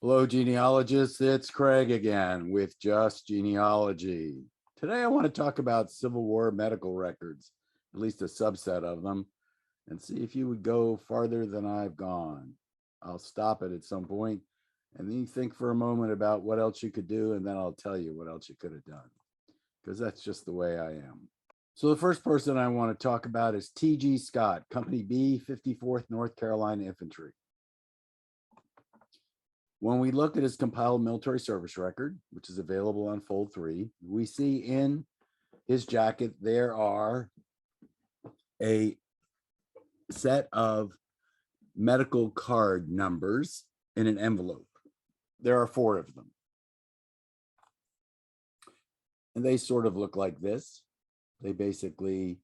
Hello, genealogists. It's Craig again with Just Genealogy. Today, I want to talk about Civil War medical records, at least a subset of them, and see if you would go farther than I've gone. I'll stop it at some point, and then you think for a moment about what else you could do, and then I'll tell you what else you could have done, because that's just the way I am. So the first person I want to talk about is T.G. Scott, Company B, 54th North Carolina Infantry. When we look at his compiled military service record, which is available on fold 3, we see in his jacket there are a set of medical card numbers in an envelope. There are 4 of them. And they sort of look like this. They basically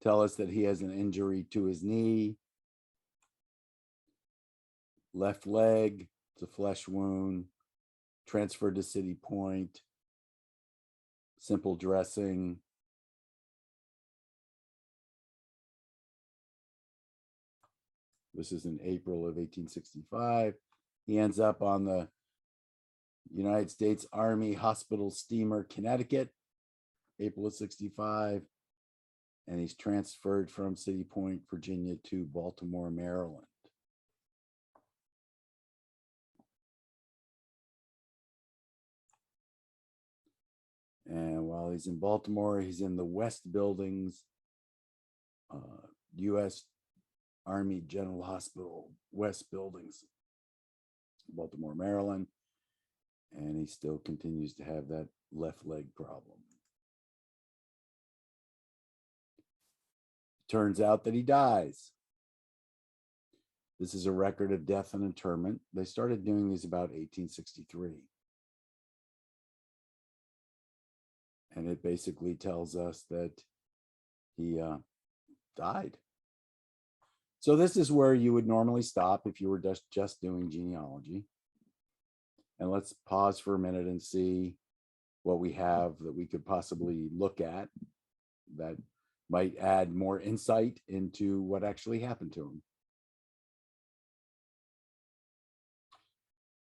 tell us that he has an injury to his knee, left leg, it's a flesh wound, transferred to City Point, simple dressing. This is in April of 1865. He ends up on the United States Army Hospital steamer Connecticut, April of 65, and he's transferred from City Point, Virginia to Baltimore, Maryland. And while he's in Baltimore, he's in the West Buildings, U.S. Army General Hospital, West Buildings, Baltimore, Maryland. And he still continues to have that left leg problem. Turns out that he dies. This is a record of death and interment. They started doing these about 1863. And it basically tells us that he died. So this is where you would normally stop if you were just doing genealogy. And let's pause for a minute and see what we have that we could possibly look at that might add more insight into what actually happened to him.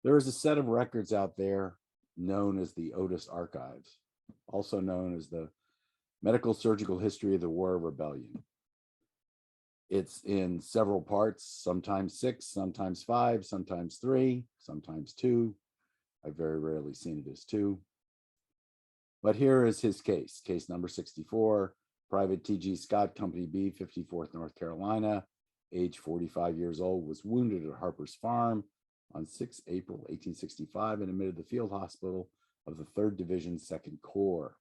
There is a set of records out there known as the Otis Archives, also known as the Medical Surgical History of the War of Rebellion. It's in several parts, sometimes 6, sometimes 5, sometimes 3, sometimes 2. I've very rarely seen it as 2. But here is his case number 64, Private T.G. Scott, Company B, 54th North Carolina, age 45 years old, was wounded at Harper's Farm on 6 April 1865 and admitted to the field hospital of the 3rd Division, 2nd Corps.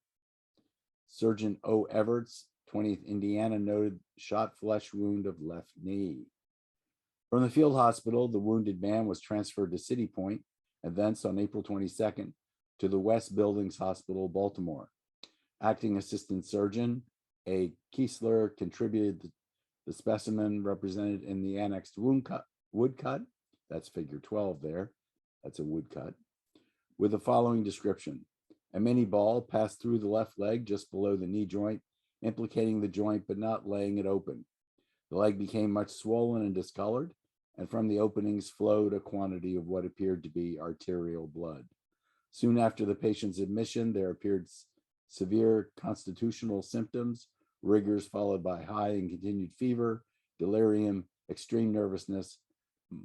Surgeon O. Everts, 20th Indiana, noted shot flesh wound of left knee. From the field hospital, the wounded man was transferred to City Point and thence on April 22nd to the West Buildings Hospital, Baltimore. Acting Assistant Surgeon A. Kiesler contributed the specimen represented in the annexed woodcut. That's figure 12 there. That's a woodcut. With the following description. A mini ball passed through the left leg just below the knee joint, implicating the joint but not laying it open. The leg became much swollen and discolored, and from the openings flowed a quantity of what appeared to be arterial blood. Soon after the patient's admission, there appeared severe constitutional symptoms, rigors followed by high and continued fever, delirium, extreme nervousness,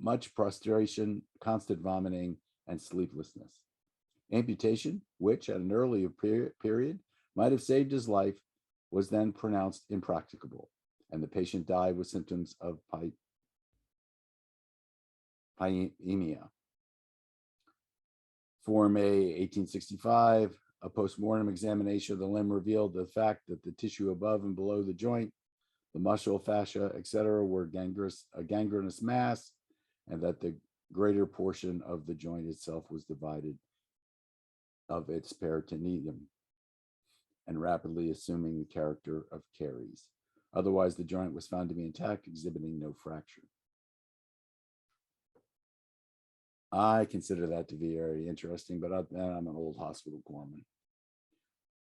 much prostration, constant vomiting, and sleeplessness. Amputation, which at an earlier period might have saved his life, was then pronounced impracticable, and the patient died with symptoms of pyemia. Form A, 1865, a postmortem examination of the limb revealed the fact that the tissue above and below the joint, the muscle, fascia, etc., were a gangrenous mass, and that the greater portion of the joint itself was divided of its peritoneum and rapidly assuming the character of caries. Otherwise, the joint was found to be intact, exhibiting no fracture. I consider that to be very interesting, but I'm an old hospital corpsman.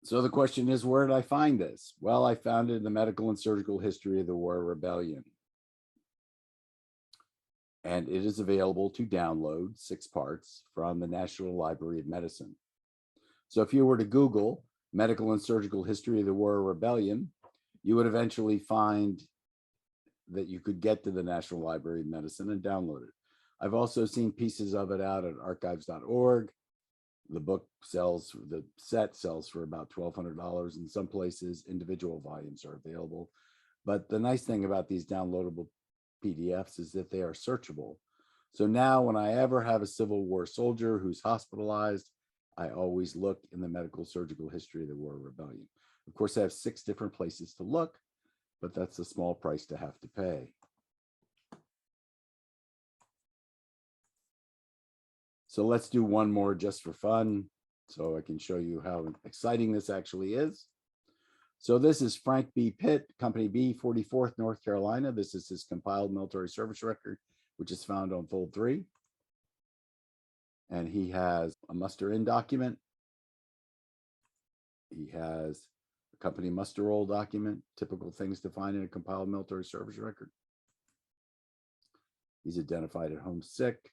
So the question is, where did I find this? Well, I found it in the Medical and Surgical History of the War of Rebellion. and it is available to download 6 parts from the National Library of Medicine. So if you were to Google medical and surgical history of the War of Rebellion, you would eventually find that you could get to the National Library of Medicine and download it. I've also seen pieces of it out at archives.org. The book sells, the set sells for about $1,200 in some places. Individual volumes are available. But the nice thing about these downloadable PDFs is that they are searchable. So now when I ever have a Civil War soldier who's hospitalized, I always look in the medical surgical history of the War of Rebellion. Of course, I have 6 different places to look, but that's a small price to have to pay. So let's do one more just for fun, so I can show you how exciting this actually is. So this is Frank B. Pitt, Company B, 44th North Carolina. This is his compiled military service record, which is found on fold 3. And he has a muster in document. He has a company muster roll document, typical things to find in a compiled military service record. He's identified at home sick.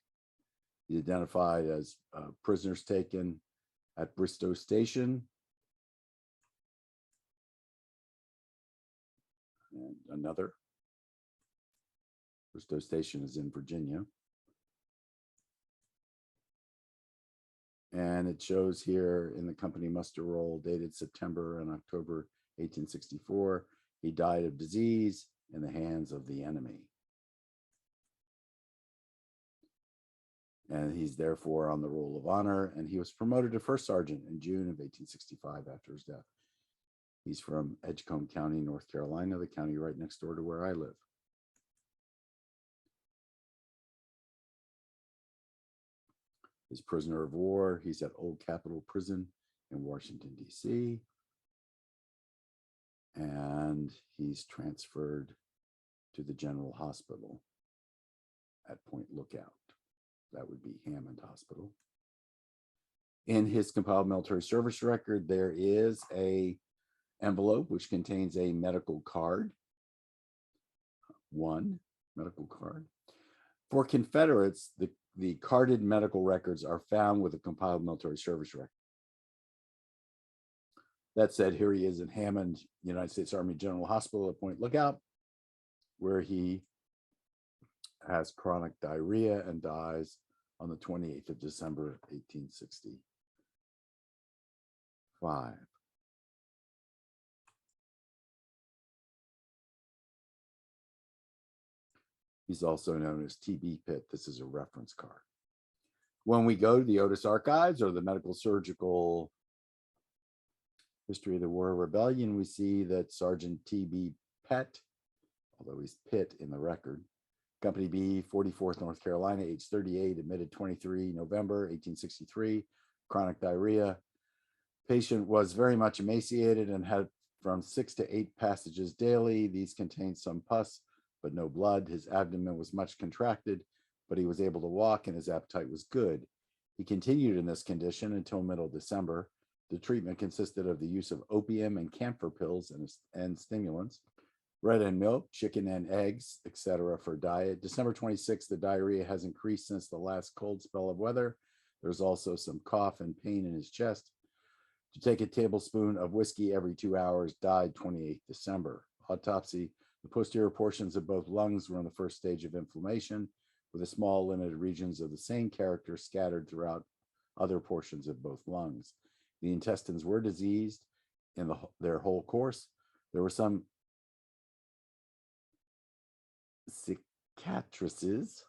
He's identified as prisoners taken at Bristow Station. And another. Bristow Station is in Virginia. And it shows here in the company muster roll dated September and October 1864, he died of disease in the hands of the enemy. And he's therefore on the roll of honor, and he was promoted to first sergeant in June of 1865 after his death. He's from Edgecombe County, North Carolina, the county right next door to where I live. His prisoner of war, he's at Old Capitol Prison in Washington, D.C. And he's transferred to the General Hospital at Point Lookout. That would be Hammond Hospital. In his compiled military service record, there is a envelope which contains a medical card. One medical card. For Confederates, the carded medical records are found with a compiled military service record. That said, here he is in Hammond, United States Army General Hospital at Point Lookout, where he has chronic diarrhea and dies on the 28th of December, 1865. He's also known as TB Pitt. This is a reference card. When we go to the Otis Archives or the Medical Surgical History of the War of Rebellion, we see that Sergeant T.B. Pitt, although he's Pitt in the record, Company B, 44th North Carolina, age 38, admitted 23 November 1863, chronic diarrhea. Patient was very much emaciated and had from 6 to 8 passages daily. These contained some pus, but no blood. His abdomen was much contracted, but he was able to walk and his appetite was good. He continued in this condition until middle December. The treatment consisted of the use of opium and camphor pills and stimulants, bread and milk, chicken and eggs, etc. for diet. December 26th, the diarrhea has increased since the last cold spell of weather. There's also some cough and pain in his chest. To take a tablespoon of whiskey every 2 hours, died 28th December. Autopsy, the posterior portions of both lungs were in the first stage of inflammation, with the small limited regions of the same character scattered throughout other portions of both lungs. The intestines were diseased in their whole course. There were some cicatrices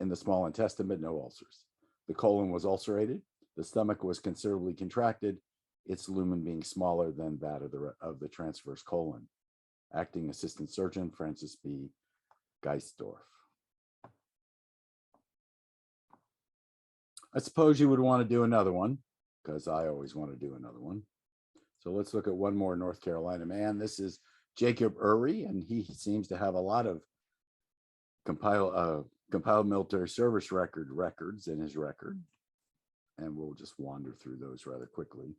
in the small intestine, but no ulcers. The colon was ulcerated. The stomach was considerably contracted, its lumen being smaller than that of the transverse colon. Acting Assistant Surgeon, Francis B. Geisdorf. I suppose you would want to do another one, because I always want to do another one. So let's look at one more North Carolina man. This is Jacob Urry, and he seems to have a lot of compiled military service records in his record. And we'll just wander through those rather quickly.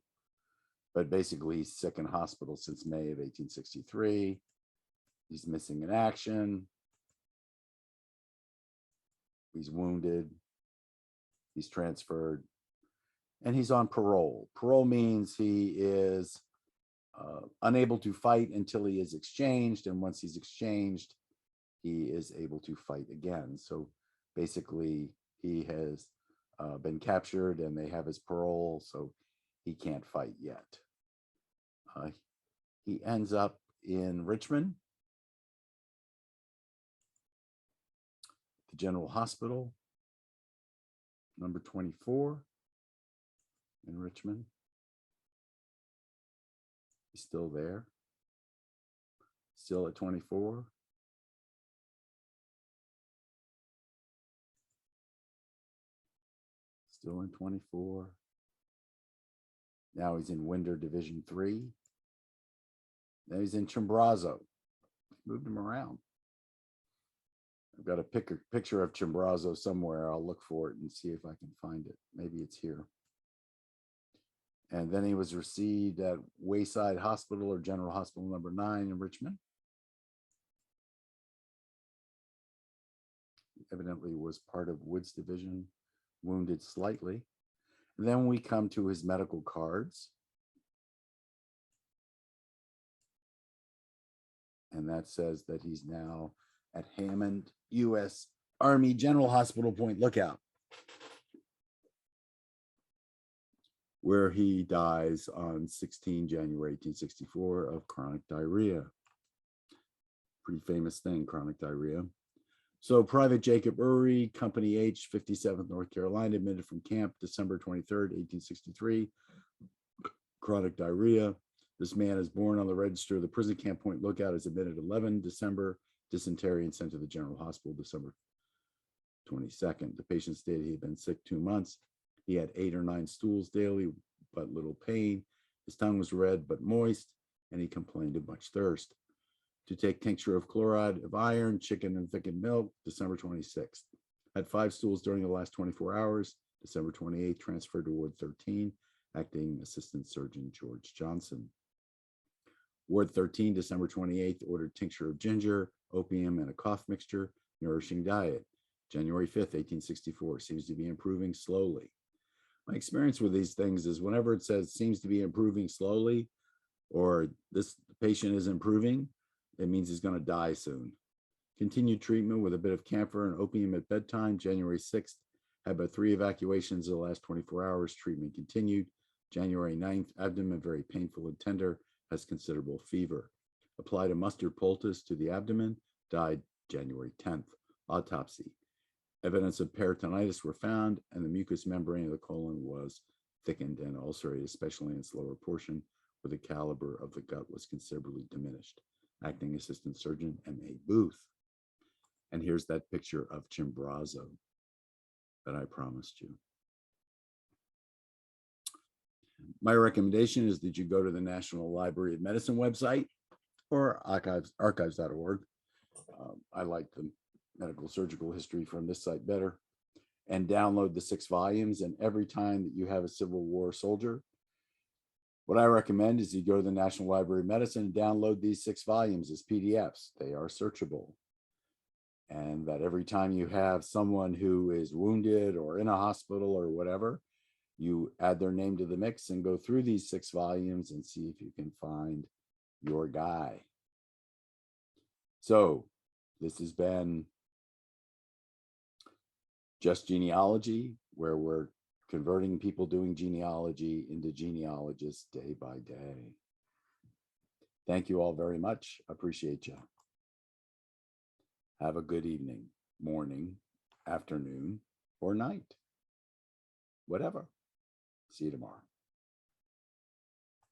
But basically, he's sick in hospital since May of 1863. He's missing in action. He's wounded. He's transferred. And he's on parole. Parole means he is unable to fight until he is exchanged. And once he's exchanged, he is able to fight again. So basically, he has been captured and they have his parole, so he can't fight yet. He ends up in Richmond, the General Hospital, number 24 in Richmond. He's still there, still at 24. Still in 24. Now he's in Winder Division 3. Now he's in Chimborazo. Moved him around. I've got a picture of Chimborazo somewhere. I'll look for it and see if I can find it. Maybe it's here. And then he was received at Wayside Hospital or General Hospital number 9 in Richmond. Evidently was part of Wood's division, wounded slightly. And then we come to his medical cards. And that says that he's now at Hammond U.S. Army General Hospital Point Lookout, where he dies on 16 January 1864 of chronic diarrhea. Pretty famous thing, chronic diarrhea. So Private Jacob Urey, Company H, 57th North Carolina, admitted from camp December 23rd, 1863, chronic diarrhea. This man is born on the register of the prison camp Point Lookout, is admitted 11 December, dysentery, and sent to the General Hospital December 22nd. The patient stated he had been sick 2 months. He had 8 or 9 stools daily, but little pain. His tongue was red but moist, and he complained of much thirst. To take tincture of chloride of iron, chicken, and thickened milk, December 26th. Had 5 stools during the last 24 hours, December 28th, transferred to Ward 13, acting Assistant Surgeon George Johnson. Ward 13, December 28th, ordered tincture of ginger, opium, and a cough mixture, nourishing diet. January 5th, 1864, seems to be improving slowly. My experience with these things is whenever it says seems to be improving slowly, or this patient is improving, it means he's going to die soon. Continued treatment with a bit of camphor and opium at bedtime, January 6th, had but 3 evacuations in the last 24 hours. Treatment continued. January 9th, abdomen very painful and tender, has considerable fever. Applied a mustard poultice to the abdomen, died January 10th. Autopsy. Evidence of peritonitis were found, and the mucous membrane of the colon was thickened and ulcerated, especially in its lower portion, where the caliber of the gut was considerably diminished. Acting Assistant Surgeon M.A. Booth. And here's that picture of Chimborazo that I promised you. My recommendation is that you go to the National Library of Medicine website or archives.org. I like the medical surgical history from this site better, and download the 6 volumes. And every time that you have a Civil War soldier, what I recommend is you go to the National Library of Medicine and download these 6 volumes as PDFs. They are searchable. And that every time you have someone who is wounded or in a hospital or whatever, you add their name to the mix and go through these 6 volumes and see if you can find your guy. So this has been Just Genealogy, where we're converting people doing genealogy into genealogists day by day. Thank you all very much. Appreciate you. Have a good evening, morning, afternoon, or night. Whatever. See you tomorrow.